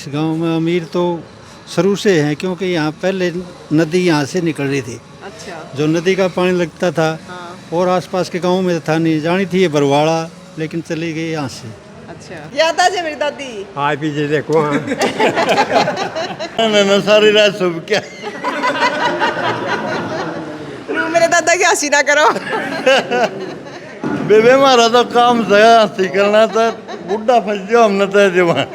गांव में अमीर तो शुरू से हैं, क्योंकि यहाँ पहले नदी यहाँ से निकल रही थी। अच्छा। जो नदी का पानी लगता था हाँ। और आसपास के गांव में था नहीं, जानी थी ये बरवाड़ा, लेकिन चली गई यहाँ से। अच्छा, याद आ जाए मेरी दादी। आज भी जे देखो हाँ। ना सारी रात सब क्या मेरे दादा की हंसी ना करो। बेबे हमारा तो काम जगह हंसी करना था, बुढ़ा फंस जाओ हमने तो जवान।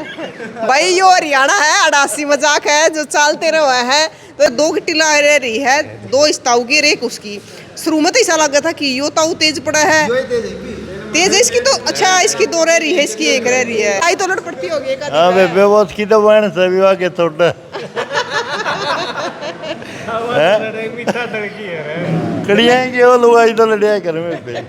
भाई यो हरियाणा है, अड़ासी मजाक है जो चालते रहे हैं। तो दो की टिला रह रही है, दो इस ताऊ की एक उसकी। शुरू में तो ऐसा लगा था कि यो ताऊ तेज पड़ा है, तेज है इसकी तो। अच्छा, इसकी दो रह रही है, इसकी एक रह रही है। आई तो लड़ पड़ती होगी। हाँ बेबे वो उसकी तो बहन से विवाह के थोड़ा कड़ियाएंगे वो लोग, आई तो लड़िया कर में।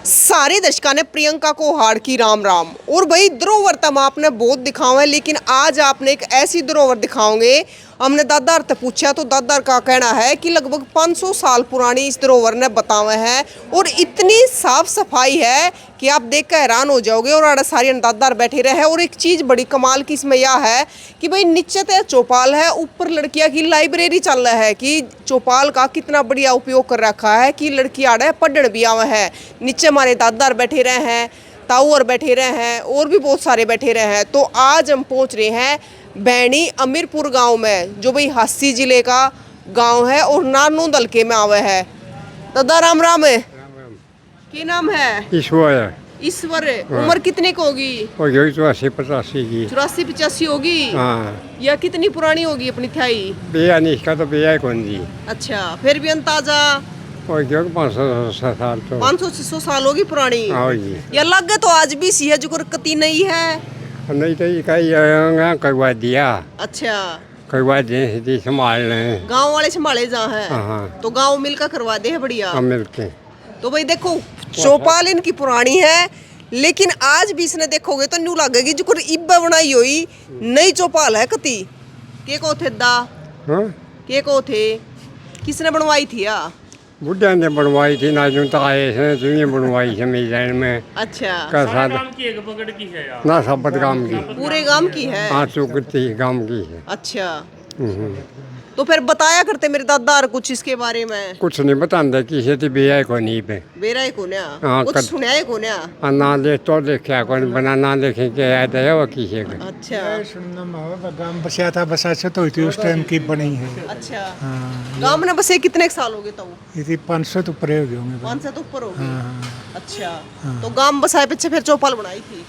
सारे दर्शकों ने प्रियंका को हार की राम राम। और भाई धरोहर तम आपने बहुत दिखावा है, लेकिन आज आपने एक ऐसी धरोहर दिखाओगे। हमने दादार से पूछा तो दादार का कहना है कि लगभग 500 साल पुरानी इस धरोहर ने बतावे है, और इतनी साफ सफाई है कि आप देख कर हैरान हो जाओगे। और आड़े सारे दादार बैठे रहे हैं। और एक चीज़ बड़ी कमाल की इसमें यह है कि भाई नीचे तो चौपाल है, ऊपर लड़कियां की लाइब्रेरी चल रहा है कि चौपाल का कितना बढ़िया उपयोग कर रखा है कि लड़की आड़े पढ़ने भी आवे है। नीचे हमारे दादार बैठे रहे हैं, ताऊ और बैठे रहे हैं, और भी बहुत सारे बैठे रहे हैं। तो आज हम पहुंच रहे हैं बैणी अमीरपुर गांव में, जो भाई हासी जिले का गांव है और नारनौंद हल्के में आवे है। दादा राम राम है। क्या नाम है? ईश्वर ईश्वर। उम्र कितने की होगी? और यही तो 80-85 की। 84-85 होगी। हाँ, या कितनी पुरानी होगी अपनी थाई? बेया नहीं, इसका तो बेया कौन जी। अच्छा, फिर भी अंदाजा और क्यों 500 साल तो 500-600 साल होगी पुरानी। हाँ जी। या लग तो आज भी सी है, जो कती नहीं है। नहीं तो ये कई करवा दिया, अच्छा, करवा दे संभाल लें। गांव वाले संभाले जा है। हाँ। तो गांव मिलकर करवा दे है बढ़िया। हम मिलके तो भाई देखो, चौपाल इनकी पुरानी है, लेकिन आज भी इसने देखोगे तो न्यू लगेगी जो इब्बा बनाई हुई नई चौपाल है कती। के को थे दा? हाँ? के को थे? किसने बनवाई थी या? बुढ़िया ने बनवाई थी ना, जो आए थे तुमने बनवाई है मेरी में। अच्छा, का साथ ना सबत गांव की, पूरे गांव की है। हाँ चौकती गांव की है। अच्छा, तो फिर बताया करते मेरे दादा कुछ इसके बारे में। कुछ नहीं बताते किसी थी बेया को नहीं पे बेरा ही कोन्या, हाँ, कुछ सुना है कोन्या। ना देख तो देखा कौन बना, ना देखे के याद है वो किसी का। अच्छा, सुनना में गांव बसा था, बसा से तो इतनी उस टाइम की बनी है। अच्छा। हाँ, गांव में बसे कितने साल हो गए तो? इतनी 500 तो ऊपर हो गए होंगे। 500 तो ऊपर हो गए। हाँ। अच्छा, तो गांव बसाए पीछे फिर चौपाल बनाई थी।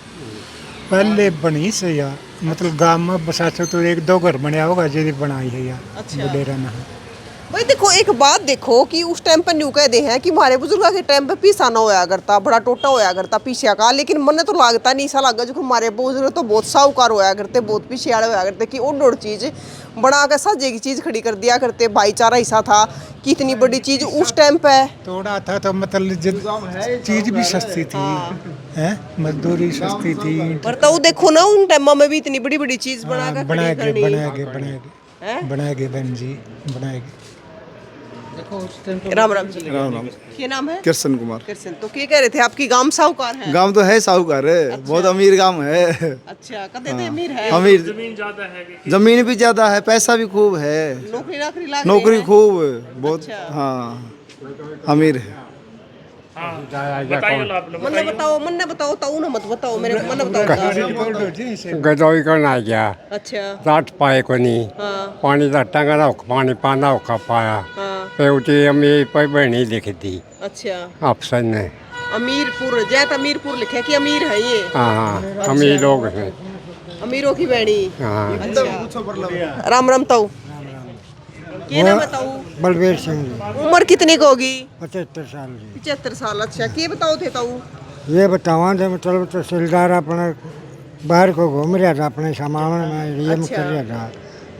पहले बनी से या मतलब गांव में बसा से तो 1-2 घर बनया होगा जो बनाई है या अच्छा। बुडेरा में। भाई देखो, एक बात देखो कि उस टाइम पर न्यू कह दे हैं कि हमारे बुजुर्ग के टाइम पे पीसा ना होया करता, बड़ा टोटा होया करता पीछा का। लेकिन मन तो लागता नहीं, ऐसा लगा जो हमारे बुजुर्ग तो बहुत साहूकार होया करते, बहुत पीछे आड़े होया करते कि ओड चीज बना के साजे की चीज खड़ी कर दिया करते। भाईचारा ऐसा था कि इतनी बड़ी चीज उस टाइम पे थोड़ा था तो मतलब चीज भी सस्ती थी, हैं, मजदूरी सस्ती थी। पर तो देखो ना, उन टाइम में भी इतनी बड़ी बड़ी चीज बना के खड़ी करनी। हैं? बनाएगे बहन जी, बनाएगे। राम राम जी। राम राम। क्या नाम है? कृष्ण कुमार। कृष्ण। तो क्या कह रहे थे, आपकी गांव साहूकार है? गांव तो है साहूकार है। अच्छा। बहुत अमीर गांव है। अच्छा, कहते थे अमीर है। अमीर जमीन भी ज्यादा है, पैसा भी खूब है, नौकरी नाकरी लाग नौकरी रही है। खूब बहुत। अच्छा। हाँ, अमीर है। मन्ने बताओ ताऊ ना मत बताओ, मेरे मन्ने बताओ। गदौई करना गया, अच्छा। रात पाए को नहीं, हाँ। पानी का टंगा ना पानी पाना का पाया। हाँ। पे उठी अमीर पर बनी लिखी थी अच्छा, अफसर ने। अमीरपुर जैत अमीरपुर लिखे कि अमीर है ये? हाँ हाँ, अमीर लोग हैं। अमीरों की बहनी। हाँ। अच्छा। राम राम ताऊ। क्या नाम बताऊ? बलबीर सिंह जी, उम्र कितनी की होगी? 75 साल जी। 75 साल। अच्छा, क्या बताओ थे ताऊ? ये बतावा थे मतलब तहसीलदार अपने बाहर को घूम रहा था, अपने सामान में ये अच्छा। कर रहा था,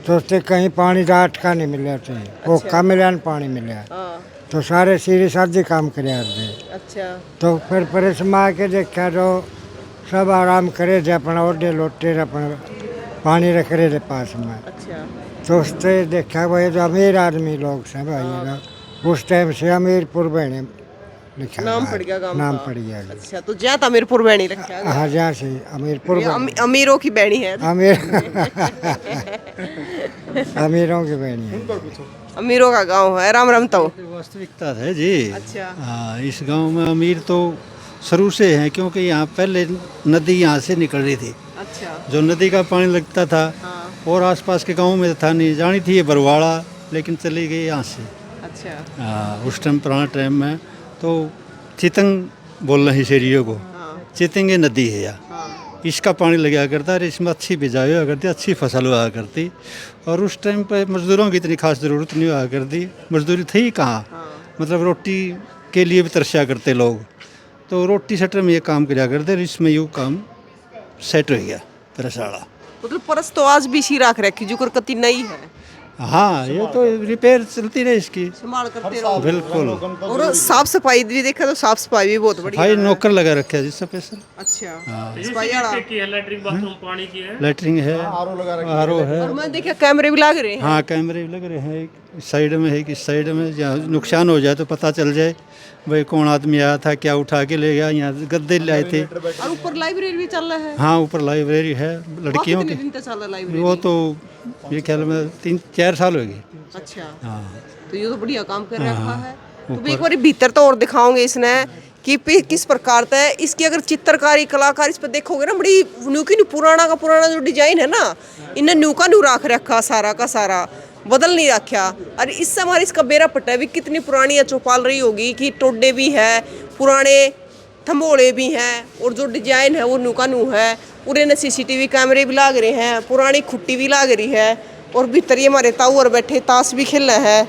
तो उससे कहीं पानी रात का नहीं मिला थे, वो अच्छा। कम मिला पानी मिला, हाँ। तो सारे सीधे साधे काम कर थे। अच्छा। तो फिर परेशान के देखा तो सब आराम करे थे, अपना ओडे लोटे अपना पानी रख रहे थे पास में। अच्छा। तो उससे देखा भाई जो अमीर आदमी लोग से भाई लोग उस टाइम से अमीरपुर बने लिखा नाम हुआ है। पड़ गया गांव नाम का। पड़ गया जी। अच्छा तो ज्यादा अमीरपुर बैणी रखा है। हाँ जहाँ से अमीरपुर ये अमीरों की बैणी है। अमीर अमीरों की बहनी है। अमीरों का गांव है। राम राम तो। वास्तविकता है जी। अच्छा। हाँ, इस गांव में अमीर तो शुरू से हैं, क्योंकि यहाँ पहले नदी यहाँ से निकल रही थी। अच्छा। जो नदी का पानी लगता था हाँ। और आसपास के गांव में था नहीं, जानी थी ये बरवाड़ा, लेकिन चली गई यहाँ से। अच्छा। हाँ, उस टाइम पुराने टाइम में तो चितंग बोल रहे इस एरिया को। हाँ। चितंगे नदी है यहाँ, हाँ। इसका पानी लगा करता है, इसमें अच्छी बिजाई हुआ करती, अच्छी फसल हुआ करती। और उस टाइम पे मजदूरों की इतनी खास ज़रूरत नहीं हुआ करती, मजदूरी थी कहाँ, मतलब रोटी के लिए भी तरसा करते लोग, तो रोटी सेटर में ये काम किया करते, और इसमें यूँ काम सेट हो गया परसाड़ा। मतलब परस तो आज भी इसी राख रखी जो कति नई है। हाँ, ये तो रिपेयर चलती रहे इसकी। संभाल करते रहो। बिल्कुल। और साफ सफाई भी देखा तो साफ सफाई भी बहुत बढ़िया भाई है। नौकर लगा रखा है जी स्पेशल। अच्छा। हाँ। सफाई वाला। लेटरिंग है, आर ओ है। और मैं देखा कैमरे भी लग रहे हैं। हाँ, कैमरे भी लग रहे हैं, एक इस साइड में है, एक इस साइड में, जहाँ नुकसान हो जाए तो पता चल जाए भाई कौन आदमी आया था, क्या उठा के ले गया। यहाँ गद्दे लाए थे। और ऊपर लाइब्रेरी भी चल रहा है। हाँ, ऊपर लाइब्रेरी है लड़कियों कितने की। दिन तक चल रहा है लाइब्रेरी? वो तो ये ख्याल में 3-4 साल हो गए। अच्छा। हाँ, तो ये तो बढ़िया काम कर रखा है। तो भी एक बार भीतर तो और दिखाओगे इसने कि किस प्रकार का है इसकी। अगर चित्रकारी कलाकार इस पर देखोगे ना, बड़ी न्यू की न्यू पुराना का पुराना जो डिजाइन है ना, इन्हें न्यू का न्यू राख रखा, सारा का सारा बदल नहीं रखा। और इससे हमारी इसका बेरा पट्टा भी कितनी पुरानी है, चौपाल रही होगी कि टोडे भी है, पुराने थम्बोड़े भी हैं, और जो डिजाइन है वो न्यू का न्यू है। पूरे ने CCTV कैमरे भी लाग रहे हैं, पुरानी खुट्टी भी लाग रही है, और भीतर ये हमारे ताऊर बैठे ताश भी खेल रहे हैं।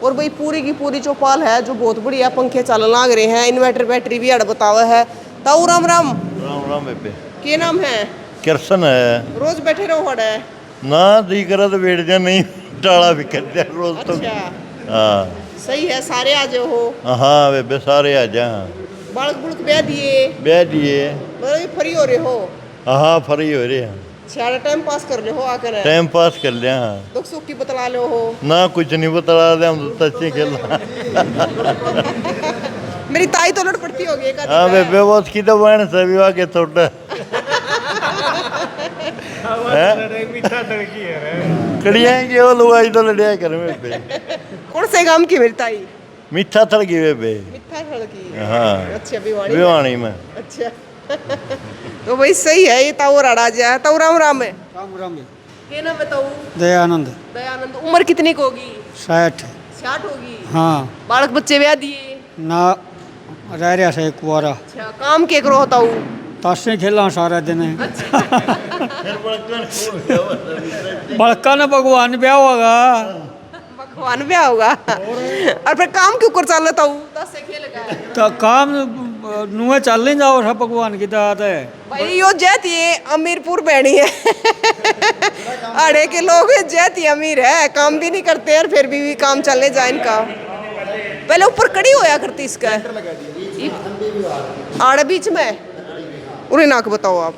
और भाई पूरी की पूरी चौपाल है जो बहुत बढ़िया, पंखे चलन लाग रहे हैं, इन्वर्टर बैटरी भी अड़ बतावा है। ताऊ राम राम। राम राम बेबे। के नाम है? किरसन है रोज बैठे रहो हड़ है। ना दी करा तो बैठ जा, नहीं टाला भी कर दिया रोज तो। अच्छा। हाँ सही है, सारे आ जाओ हो। हाँ बेबे, सारे आ जा। बालक बुलक ब्याह दिए, बैठ दिए। मतलब ये फ्री हो रहे हो? हाँ फ्री हो रहे हैं, सारा टाइम पास कर ले हो आकर। टाइम पास कर लिया। हाँ दुख सुख की बतला लो हो। ना कुछ नहीं बता रहे हम तो अच्छे खेल। मेरी ताई तो लड़ पड़ती होगी एक आधी हाँ बार। बेबे, वो उसकी तो बहन से भी आके थोड़ा कड़ियाएंगे वो लोग, आज तो लड़िया कर बेबे। कौन से गांव की मेरी ताई? मीठा थड़ गई बेबे। मिठा खड़ की। हाँ अच्छा, भिवाड़ी में। भिवानी में। अच्छा। तो भाई सही है, ये ताऊ राड़ा जाए। ताऊ राम राम है। राम राम। के नाम है ताऊ? दयानंद। दयानंद। उम्र कितनी की होगी? 60। 60 होगी। हाँ बालक बच्चे ब्याह दिए? ना रह रहा से कुआरा। अच्छा, काम के करो ताऊ? ताशे खेला सारा दिन। बड़का ने भगवान ब्याह होगा। भगवान ब्याह होगा। और फिर काम क्यों कर चल रहा ताऊ? 10 से खेल का। तो काम नुए चल नहीं जाओ, सब भगवान की दात है। भाई यो जैती है अमीरपुर बैणी है। अड़े के लोग जैती अमीर है, काम भी नहीं करते और फिर भी काम चलने जाए इनका। पहले ऊपर कड़ी होया करती इसका। आड़े बीच में उन्हें नाक बताओ आप।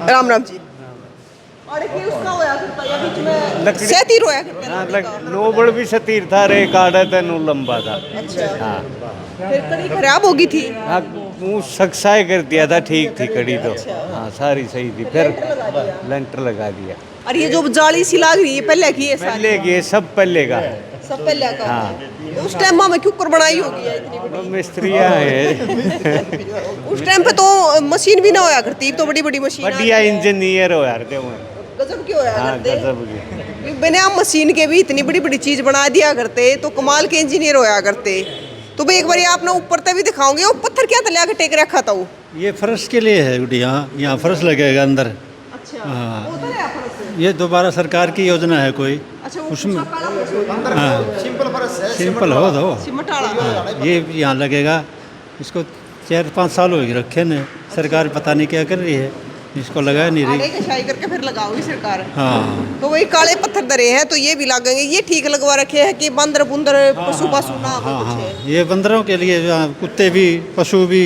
राम राम जी। आड़े की उसका होया करता या बीच में सेती रोया करता। नोबल भी सतीर था, रे काड़ा तेनू लंबा था। अच्छा। फिर कड़ी खराब होगी थी। हाँ, मुँह सक्साई कर दिया था, ठीक थी कड़ी तो। हाँ सारी सही थी, फिर लेंटर लगा दिया। और ये जो जाली सी लाग रही है पहले की है सारी? पहले के सब पहले का। सब पहले का। तो उस टाइम में क्यों कर बनाई होगी ये इतनी बड़ी? मिस्त्रियाँ है। उस टाइम पे तो मशीन भी ना होया करती, तो बड़ी बड़ी मशीन। बढ़िया इंजीनियर हो यार थे। गजब की होया हाँ करते। गजब की। बिना मशीन के भी इतनी बड़ी बड़ी चीज बना दिया करते, तो कमाल के इंजीनियर होया करते। तो भाई एक बार आपने ऊपर तक भी दिखाओगे, वो पत्थर क्या तले आके टेक रखा था वो? ये फर्श के लिए है गुड़ी, यहाँ फर्श लगेगा अंदर। अच्छा। हाँ। वो उधर है फर्श? ये दोबारा सरकार की योजना है कोई। अच्छा, वो उसमें काला फर्श? हाँ, सिंपल हो दो। सिमट वाला? हाँ, ये यहाँ लगेगा। इसको 4-5 साल हो गए रखे ने, सरकार पता नहीं क्या कर रही है, इसको लगा नहीं आगे रही। कशाई करके फिर लगाओगी सरकार। हाँ, तो वही काले पत्थर दरे हैं, तो ये भी लगेंगे। ये ठीक लगवा रखे हैं कि बंदर बुंदर पशु पशु ना हो हाँ, कुछ हाँ, है। ये बंदरों के लिए कुत्ते भी पशु भी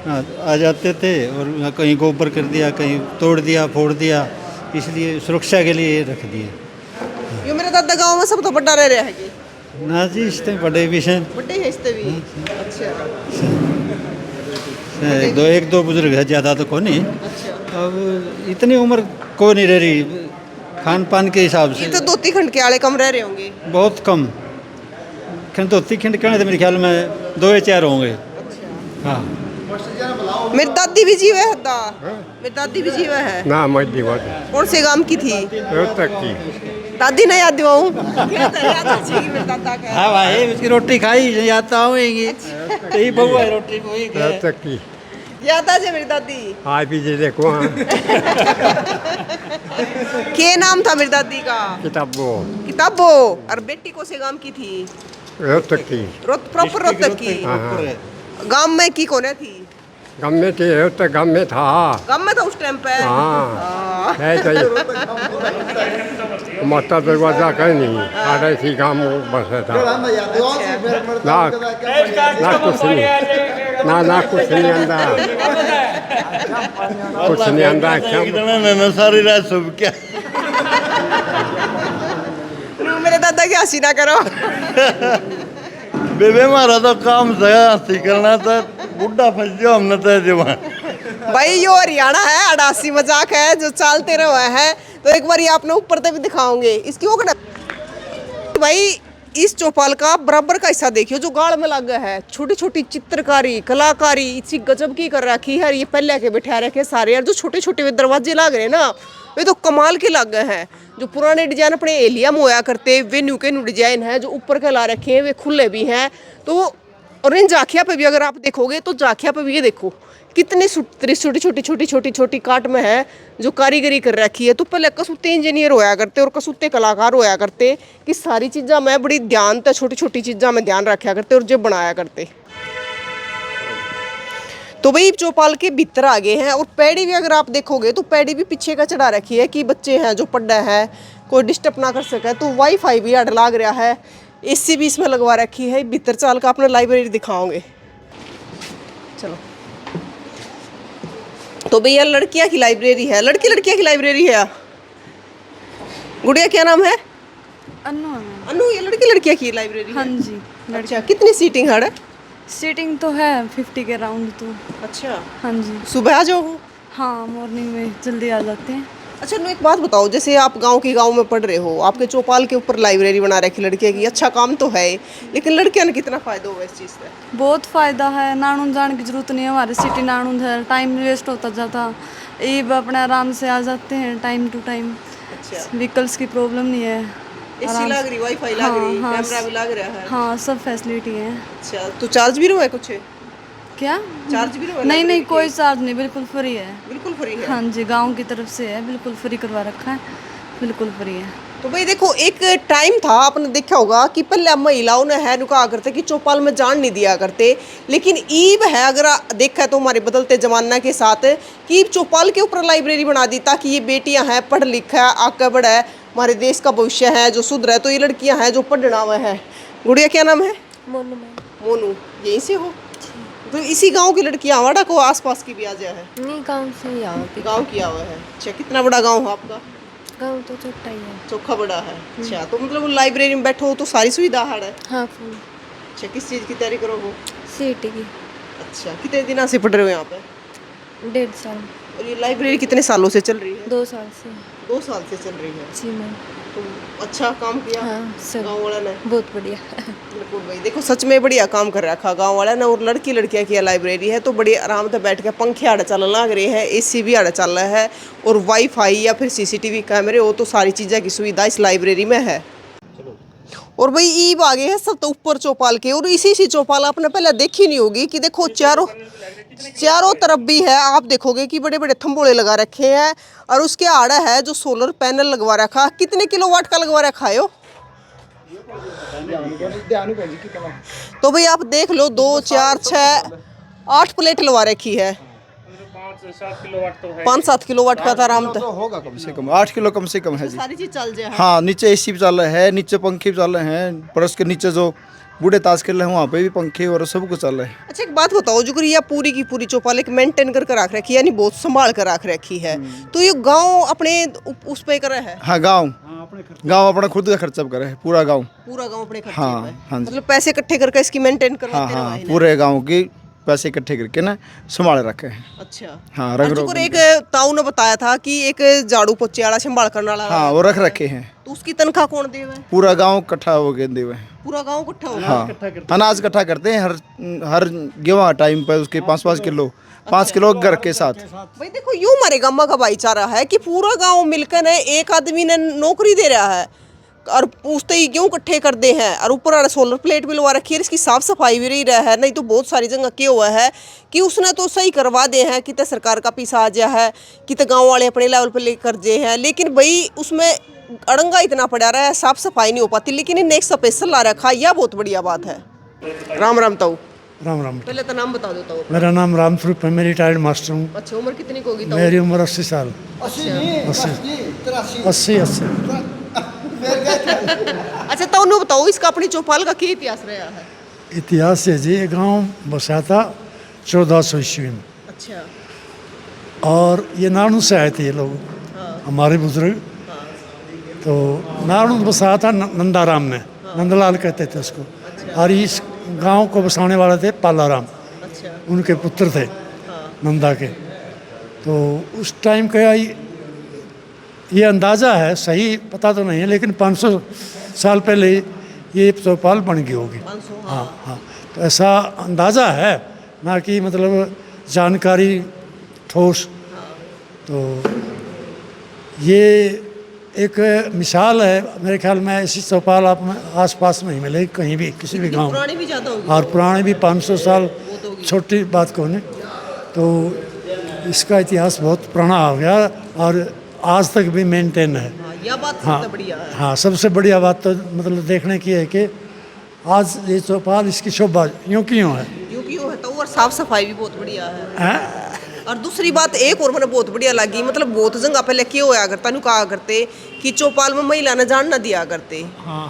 आ जाते थे, और यहाँ कहीं गोबर कर दिया, कहीं तोड़ दिया फोड़ दिया, इसलिए सुरक्षा के लिए ये रख दिए। यो मेरे दादा गांव में सब तो बड़ा रह रहा है कि ना जी इसते बड़े भी हैं, बड़े है इससे भी। अच्छा एक दो बुजुर्ग है, ज़्यादा तो कोई नहीं। अच्छा। अब इतनी उम्र को नहीं रह रही, खान पान के हिसाब ये से तो धोती खंड के आले कम रह रहे होंगे। बहुत कम। धोती खिंड कहने तो मेरे ख्याल में 2 या 4 होंगे। हाँ मेरी दादी भी जीव है दा, मेरी दादी भी जीव है। ना मजदी बात कौन से गांव की थी? रोहतक की दादी नहीं याद दिवाऊं मेरे दादा का। हाँ भाई, उसकी रोटी खाई जाता हूँ, यही बहुआ है रोटी को ही रोहतक की याद आ जाए मेरी दादी। आज भी जे देखो हाँ के नाम था मेरी दादी का? किताबों किताबो। और बेटी को से गांव की थी? रोहतक की प्रॉपर रोहतक की। गांव में की कोने थी? गम में थे रोहतक गम में था। गांव में था उस टाइम पे। हाँ है चाहिए माता दरवाजा कहीं नहीं आड़े थी गाँव बस था ना ना कुछ नहीं ना कुछ नहीं अंदा कुछ नहीं अंदा क्या ना सारी रात सब क्या मेरे दादा की हंसी ना करो। बेबे हमारा तो काम जगह हंसी करना था, बुढ़ा फंस जाओ हमने तो जवान। भाई यो हरियाणा है, अड़ासी मजाक है जो चालते रहे हैं। तो एक बार ये आपने ऊपर से भी दिखाओगे इसकी वो भाई। इस चौपाल का बराबर का हिस्सा देखियो जो गाड़ में लगा है, छोटी छोटी चित्रकारी कलाकारी इसी गजब की कर रखी है। ये पहले के बिठा रखे सारे यार, जो छोटे छोटे दरवाजे लग रहे हैं ना, वे तो कमाल के लग गए हैं। जो पुराने डिजाइन अपने एलिया में होया करते वे न्यू के न्यू डिजाइन है, जो ऊपर के ला रखे हैं वे खुले भी हैं। तो और इन जाखिया पे भी अगर आप देखोगे तो जाखिया पे भी ये देखो कितने छोटी छोटी छोटी काट में है जो कारीगरी कर रखी है। तो पहले कसूते इंजीनियर होया करते और कसूते कलाकार होया करते कि सारी चीज़ा में बड़ी ध्यान तो छोटी छोटी चीज़ा में ध्यान रखा करते और जो बनाया करते। तो भाई चौपाल के भीतर आ गए हैं और पैड़ी भी अगर आप देखोगे तो पैड़ी भी पीछे का चढ़ा रखी है कि बच्चे हैं जो पढ़ रहे हैं कोई डिस्टर्ब ना कर सके। तो वाईफाई भी अड़ लाग रहा है, एसी भी इसमें लगवा रखी है। भीतर चाल का अपने लाइब्रेरी दिखाओगे चलो। तो भैया लड़कियां की लाइब्रेरी है, लड़कियां की लाइब्रेरी है। गुड़िया क्या नाम है? अनु है। अनु, ये लड़कियां की लाइब्रेरी हाँ है? जी। अच्छा, कितनी सीटिंग है? सीटिंग तो है 50 के राउंड तो। अच्छा, हाँ जी। सुबह आ जाओ? हाँ मॉर्निंग में जल्दी आ जाते हैं। अच्छा नु एक बात बताओ, जैसे आप गांव में पढ़ रहे हो, आपके चौपाल के ऊपर लाइब्रेरी बना रखी लड़कियों की, अच्छा काम तो है, लेकिन लड़कियों ने कितना फायदा हुआ इस चीज़ से? बहुत फ़ायदा है, नानून जाने की ज़रूरत नहीं है। हमारे सिटी नानून है, टाइम वेस्ट होता जाता, ये अपने आराम से आ जाते हैं टाइम टू टाइम। अच्छा, व्हीकल्स की प्रॉब्लम नहीं है। एसी लग रही, वाईफाई लग रही, हाँ, कैमरा भी लग रहा है। हाँ सब फैसिलिटी है। अच्छा, तो चार्ज भी रहा है कुछ? क्या चार्ज भी रहा है? नहीं कोई चार्ज नहीं, बिल्कुल फ्री है। बिल्कुल फ्री है? हाँ जी, गांव की तरफ से है, बिल्कुल फ्री करवा रखा है, बिल्कुल फ्री है। तो भाई देखो, एक टाइम था आपने देखा होगा कि पहले महिलाओं ने है कहा करते कि चौपाल में जान नहीं दिया करते, लेकिन ईब है अगर देखा है तो हमारे बदलते जमाना के साथ कि चौपाल के ऊपर लाइब्रेरी बना दी ताकि ये बेटियां हैं पढ़ लिखा है आगे बढ़े, हमारे देश का भविष्य है जो सुधरे। तो ये लड़कियां हैं जो पढ़ना हुआ है। गुड़िया क्या नाम है? मोनू। मोनू, यहीं से हो? तो इसी गांव की लड़कियां वाड़ा को आसपास की भी आ जाए है? नहीं गाँव से ही आओ। गांव किया हुआ है। अच्छा, कितना बड़ा गांव है आपका? गाँव तो छोटा ही है। चोखा बड़ा है। अच्छा, तो मतलब लाइब्रेरी में बैठो तो सारी सुविधा है? हाँ फुल। अच्छा, किस चीज़ की तैयारी करोगे? सीटी की। अच्छा, कितने दिनों से पढ़ रहे हो यहाँ पे? 1.5 साल। और ये लाइब्रेरी कितने सालों से चल रही है? 2 साल से। 2 साल से चल रही है। जी मैम। तो अच्छा काम किया हाँ सब गाँव वाला ने? बहुत बढ़िया। बिल्कुल भाई, देखो सच में बढ़िया काम कर रखा गाँव वाला ने। और लड़कियां की लाइब्रेरी है तो बड़ी आराम से बैठ के पंखे आड़े चलने लग रहे हैं, एसी भी आड़े चल रहा है, और वाईफाई या फिर सीसीटीवी कैमरे हो तो सारी चीज़ें की सुविधा इस लाइब्रेरी में है। और भाई ईब आ गए हैं सब तो ऊपर चौपाल के, और इसी चौपाल आपने पहले देखी नहीं होगी कि देखो चारों तरफ भी है। आप देखोगे कि बड़े बड़े थंबोड़े लगा रखे हैं, और उसके आड़ा है जो सोलर पैनल लगवा रखा। कितने किलोवाट का लगवा रखा है? तो भाई आप देख लो, 2 4 6 8 प्लेट लगा रखी है। 5-7 किलोवाट का आराम तो होगा कम से कम 8 किलो कम से कम है जी। सारी चीज चल जाए। हाँ, नीचे एसी भी चल रहा है, नीचे पंखे भी चल रहे हैं, पर उसके नीचे जो बूढ़े ताश खेल रहे हैं, वहाँ पे भी पंखे और सब कुछ चल रहा है। अच्छा एक बात बताओ, जो ये पूरी की पूरी चौपाल एक मेंटेन करके रख रखी है, यानी बहुत संभाल कर रख रखी है, तो ये गांव अपने उस पे कर रहा है? हाँ, गाँव अपना खुद का खर्चा करे है, पूरा गाँव। पूरा गांव अपने खर्चे हाँ, पे? हाँ जी। मतलब पैसे इकट्ठे करके इसकी मेंटेन हाँ करवाते हाँ, रहे हैं? पूरे गाँव की पैसे इकट्ठे करके ना संभाल रखे हैं। अच्छा हाँ, और रग जो रोग। एक ताऊ ने बताया था कि एक झाड़ू पोछे वाला संभाल करने वाला, हाँ, वो रख रखे हैं। तो उसकी तनख्वाह कौन देवे? पूरा गांव इकट्ठा हो गए देवे हैं। पूरा गांव इकट्ठा हो गया? हाँ, अनाज इकट्ठा करते हैं हर गेहूँ टाइम पर उसके 5-5 किलो, 5 किलो घर के साथ। भाई देखो, यूं हमारे गांव का भाईचारा है कि पूरा गांव मिलकर ने एक आदमी ने नौकरी दे रहा है और पूछते ही क्यों इकट्ठे कर दे हैं, और ऊपर वाला सोलर प्लेट भी लगा रखी है, इसकी साफ सफाई भी रही रहा है। नहीं तो बहुत सारी जगह क्या हुआ है कि उसने तो सही करवा दे हैं, कितने सरकार का पैसा आ गया है, कितने गांव वाले अपने लेवल पे लेकर जे हैं, लेकिन भाई उसमें अड़ंगा इतना पड़ा रहा है, साफ सफाई नहीं हो पाती। लेकिन इन्हें एक स्पेशल ला रखा, यह बहुत बढ़िया बात है। राम राम ताऊ। राम राम। पहले तो नाम बता दो ताऊ। मेरा नाम रामस्वरूप है, मैं रिटायर्ड मास्टर हूँ। अच्छा, उम्र कितनी की होगी ताऊ? मेरी उम्र 80 साल। 80। अच्छा ताऊ ने बताओ, इसका अपनी चौपाल का क्या इतिहास रहा है? इतिहास है जी, ये गांव बसा था 1400 ईस्वी में, अच्छा और ये नानू से आए थे ये लोग, हमारे बुजुर्ग। तो नानू बसाया था नंदाराम में, नंदलाल कहते थे उसको, और इस गांव को बसाने वाले थे पालाराम, अच्छा उनके पुत्र थे नंदा के। तो उस टाइम का ये अंदाज़ा है, सही पता तो नहीं है, लेकिन 500 साल पहले ये चौपाल बन गई होगी। हाँ हाँ, तो ऐसा अंदाज़ा है ना, कि मतलब जानकारी ठोस। तो ये एक मिसाल है, मेरे ख्याल में ऐसी चौपाल आप में आसपास नहीं मिलेगी कहीं भी, किसी भी गांव में। पुरानी भी ज्यादा होगी और पुराने भी 500 साल, छोटी बात को नहीं। तो इसका इतिहास बहुत पुराना हो गया और आज तक भी मेंटेन है। यह बात हाँ, सबसे बढ़िया है। हाँ, सबसे बढ़िया बात तो मतलब देखने की है कि आज ये चौपाल, इसकी शोभा यूँ क्यों है। यूं है तो, और साफ सफाई भी बहुत बढ़िया है। हैं? और दूसरी बात एक और मैंने बहुत बढ़िया लगी, मतलब बहुत जगह पहले क्या होया करता, नु कहा करते कि चौपाल में महिला ने जान न दिया करते,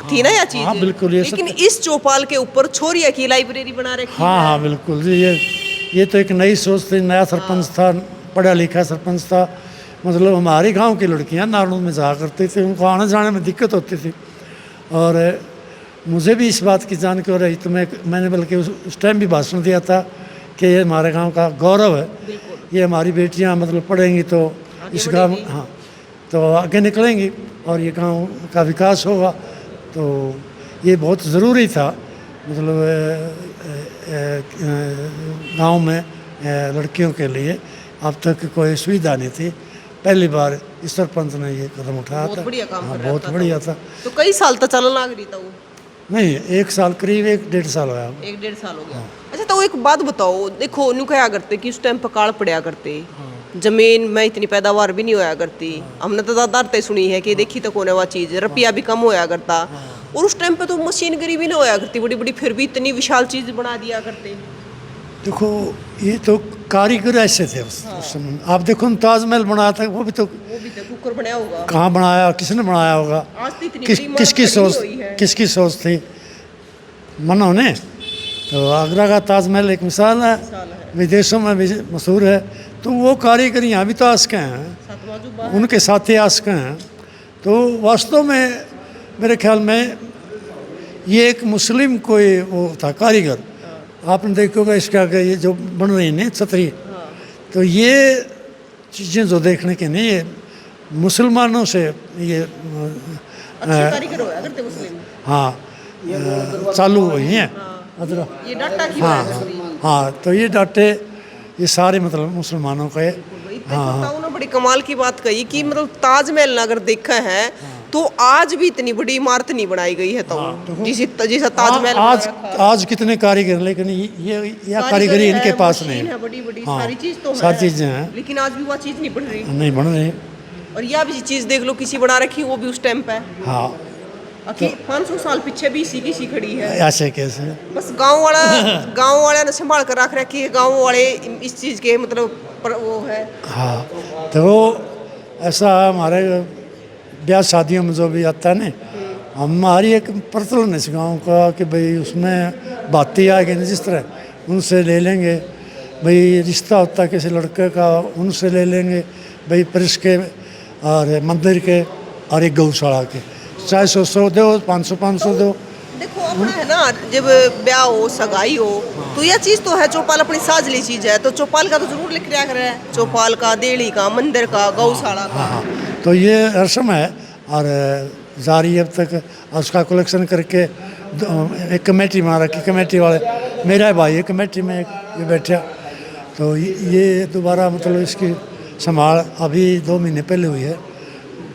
थी ना यह चीज? हाँ, बिल्कुल, ये लेकिन इस चौपाल के ऊपर छोरिया की लाइब्रेरी बना रखी हाँ है। हाँ, बिल्कुल जी, ये तो एक नई सोच थी, नया सरपंच था, पढ़ा लिखा सरपंच था। मतलब हमारे गांव की लड़कियां नारनौल में जाया करती थी, उनको आने जाने में दिक्कत होती थी, और मुझे भी इस बात की जानकारी रही। तो मैंने बल्कि उस टाइम भी भाषण दिया था कि ये हमारे गांव का गौरव है, ये हमारी बेटियां मतलब पढ़ेंगी तो इस गांव, हाँ, तो आगे निकलेंगी और ये गांव का विकास होगा। तो ये बहुत ज़रूरी था, मतलब गांव में लड़कियों के लिए अब तक कोई सुविधा नहीं थी। पहली बार इस सरपंच ने ये कदम उठाया था। बहुत बढ़िया काम हाँ, कर रहा बहुत था। बढ़िया था। तो कई साल तक चलने लग रही था वो? नहीं, 1 साल, करीब 1-1.5 साल हुआ। 1-1.5 साल हो गया। अच्छा तो एक बात बताओ, देखो नु क्या करते कि उस टाइम पर काल पड़ा करते, जमीन में इतनी पैदावार भी नहीं होया करती। हमने तो दादा सुनी है कि देखी तो कौन है वह चीज, रुपया भी कम होया करता, और उस टाइम पे तो मशीनरी भी नहीं होया करती बड़ी बड़ी, फिर भी इतनी विशाल चीज बना दिया करते। देखो, ये तो कारीगर ऐसे थे उस समय। आप देखो, ताजमहल बनाया था, वो भी तो कुकर बनाया होगा, कहाँ बनाया, किसने बनाया होगा, आज तो इतनी बड़ी इमारत किसकी खड़ी सोच, हुई है। किसकी सोच थी मनो ने। तो आगरा का ताजमहल एक मिसाल है, विदेशों में भी मशहूर है। तो वो कारीगर यहाँ भी तो आसके हैं, उनके साथी आसके हैं। तो वास्तव में मेरे ख्याल में ये एक मुस्लिम कोई वो था कारीगर। आपने देखा होगा इसका कि ये जो बन रही है छतरी, तो ये चीज़ें जो देखने के नहीं, ये मुसलमानों से ये अच्छे कारीगर होया करते मुस्लिम। हाँ, चालू हुई हैं। मतलब ये डाटा की हाँ वजह से। हाँ, तो ये डाटे ये सारे मतलब मुसलमानों के। हाँ, बड़ी कमाल की बात कही कि मतलब ताजमहल अगर देखा है तो आज भी इतनी बड़ी इमारत नहीं बनाई गई है। तो जिसे ताजमहल आज कितने कारीगर, लेकिन ये कारीगरी इनके पास नहीं है। बड़ी बड़ी हाँ, सारी चीज तो सारी है, चीजें हैं, लेकिन आज भी वह चीज नहीं बन रही। नहीं बन रही। और यह भी चीज देख लो, किसी बना रखी, वो भी उस टाइम पे हाँ, 500 साल पीछे भी इसी की खड़ी है। ऐसे कैसे? बस गांव वाला ने संभाल कर रख रखी है, गांव वाले इस चीज के मतलब वो है। हाँ, तो ऐसा हमारे ब्याह शादियों में जो भी आता है ना, हमारी एक प्रचलन है इस गाँव का कि भाई उसमें बातें आ गई जिस तरह उनसे ले लेंगे, भाई रिश्ता होता है किसी लड़के का उनसे ले लेंगे, भाई परिस के और मंदिर के और एक गौशाला के, चाहे 100 दो 500 दो। देखो अपना है ना, जब ब्याह हो सगाई हो तो यह चीज तो है, चौपाल अपनी साजली चीज है, तो चौपाल का तो जरूर लिख रहा करे, चौपाल का, देली का, मंदिर का, गौशाला का। हाँ, तो ये रस्म है और जारी अब तक। और उसका कलेक्शन करके एक कमेटी में रखी, कमेटी वाले मेरा भाई है कमेटी में ये बैठा, तो ये दोबारा मतलब इसकी संभाल अभी 2 महीने पहले हुई है,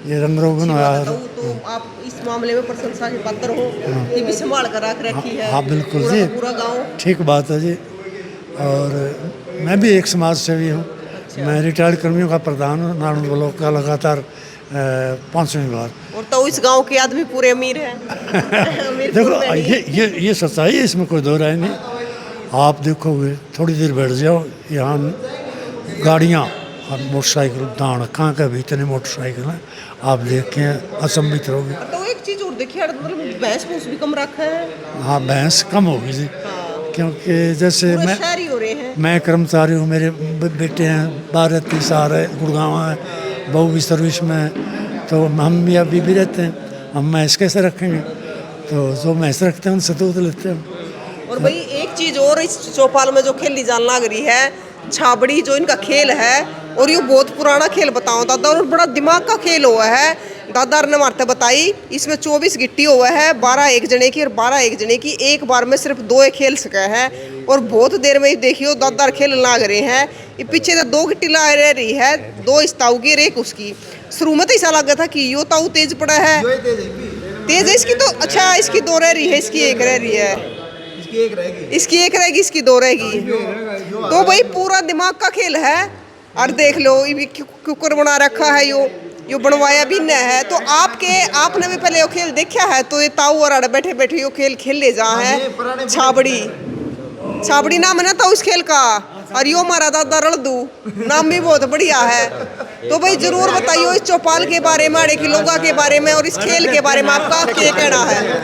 ये रंग रोगन हुआ है। तो आप इस मामले में प्रशंसा के पात्र हो, ये भी संभाल कर रख रखी है। हाँ बिल्कुल पूरा जी, पूरा गाँव। ठीक बात है जी। और मैं भी एक समाज सेवी हूँ, मैं रिटायर्ड कर्मियों का प्रधान हूँ नारायण ब्लॉक का, लगातार 5वीं बार। और तो इस गांव के आदमी पूरे अमीर हैं। अमीर देखो पूरे नहीं। ये सच्चाई है, इसमें कोई दो राय नहीं। आप देखोगे थोड़ी देर बैठ जाओ, यहाँ गाड़ियाँ और मोटरसाइकिल दान कहाँ का भी इतने मोटरसाइकिल हैं, आप देख के असंभित रहोगे। तो एक चीज और देखिए, मतलब भैंस भूस भी कम रखा है। हाँ भैंस कम होगी जी, क्योंकि जैसे पूरे मैं शहरी हो रहे हैं। मैं कर्मचारी हूँ, मेरे बेटे हैं 12-30 साल है, गुड़गांव है, बहू भी सर्विस में है, तो हम भी अभी भी रहते हैं, हम भैंस कैसे रखेंगे, तो जो भैंस रखते हैं उनसे दूध लेते हैं। और भाई एक चीज और इस चौपाल में जो खेली जान लग रही है, छाबड़ी जो इनका खेल है, और ये बहुत पुराना खेल बताओ दादा, और बड़ा दिमाग का खेल हुआ है। दादा ने मारते बताई, इसमें 24 गिट्टी हुआ है, 12 एक जने की और 12 एक जने की, एक बार में सिर्फ 2 खेल सके हैं, और बहुत देर में देखियो दादा खेल लाग रहे हैं। ये पीछे से 2 गिट्टी ला रही है, 2 इस ताऊ की और एक उसकी। शुरू में तो ऐसा लगा था कि यो ताऊ तेज पड़ा है, तेज है इसकी, तो अच्छा इसकी 2 रह रही है, इसकी 1 रह रही है, इसकी 1 रहेगी, इसकी 2 रहेगी। तो भाई पूरा दिमाग का खेल है। और देख लो ये कुकर बना रखा है, यो बनवाया भी न है। तो आपने भी पहले यो खेल देखा है, तो ये ताऊ और बैठे बैठे यो खेल खेल ले जा है। छाबड़ी नाम है ना ताऊ इस खेल का, और यो हमारा दादा रड़दू नाम भी बहुत बढ़िया है। तो भाई जरूर बताइए इस चौपाल के बारे में, आड़े की लोगा के बारे में और इस खेल के बारे में आपका क्या कहना है।